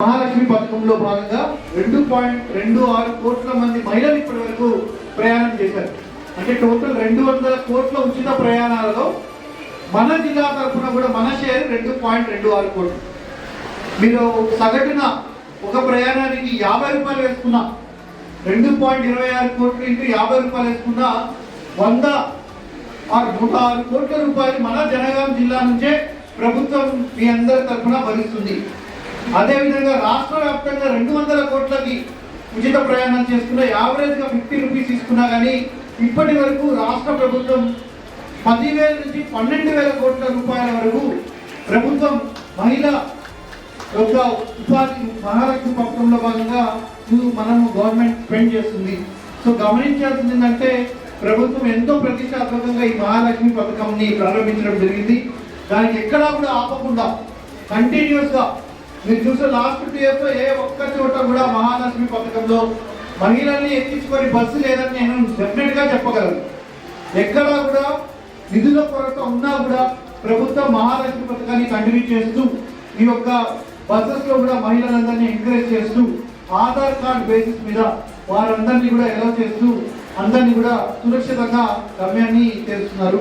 మహాలక్ష్మి పథకంలో భాగంగా 2.26 కోట్ల మంది మహిళలు ఇప్పటి వరకు ప్రయాణం చేశారు. అంటే టోటల్ 200 కోట్ల ఉచిత ప్రయాణాలలో మన జిల్లా తరఫున కూడా మన షేర్ 2.26 కోట్లు. మీరు సగటున ఒక ప్రయాణానికి 50 రూపాయలు వేసుకున్నా 2.26 కోట్లు ఇంటూ 50 రూపాయలు వేసుకున్నా 106 కోట్ల రూపాయలు మన జనగాం జిల్లా నుంచే ప్రభుత్వం మీ అందరి తరఫున భరిస్తుంది. అదేవిధంగా రాష్ట్ర వ్యాప్తంగా 200 కోట్లకి ఉచిత ప్రయాణం చేసుకున్న యావరేజ్గా 50 రూపీస్ తీసుకున్నా కానీ ఇప్పటి వరకు రాష్ట్ర ప్రభుత్వం 10,000 నుంచి 12,000 కోట్ల రూపాయల వరకు ప్రభుత్వం మహిళా యొక్క ఉపాధి మహాలక్ష్మి పథకంలో భాగంగా మనము గవర్నమెంట్ స్పెండ్ చేస్తుంది. సో గమనించాల్సింది ఏంటంటే ప్రభుత్వం ఎంతో ప్రతిష్టాత్మకంగా ఈ మహాలక్ష్మి పథకంని ప్రారంభించడం జరిగింది. దానికి ఎక్కడా కూడా ఆపకుండా కంటిన్యూస్గా మీరు చూసే లాస్ట్ 2 years ఏ ఒక్క చోట కూడా మహాలక్ష్మి పథకంలో మహిళల్ని ఎక్కించుకొని బస్సు లేదని నేను డెఫినెట్గా చెప్పగలను. ఎక్కడా కూడా నిధుల కొరత ఉన్నా కూడా ప్రభుత్వం మహాలక్ష్మి పథకాన్ని కంటిన్యూ చేస్తూ ఈ యొక్క బస్సెస్లో కూడా మహిళలందరినీ ఎంకరేజ్ చేస్తూ ఆధార్ కార్డ్ బేసిస్ మీద వారందరినీ కూడా అలౌ చేస్తూ అందరినీ కూడా సురక్షితంగా గమ్యాన్ని చేస్తున్నారు.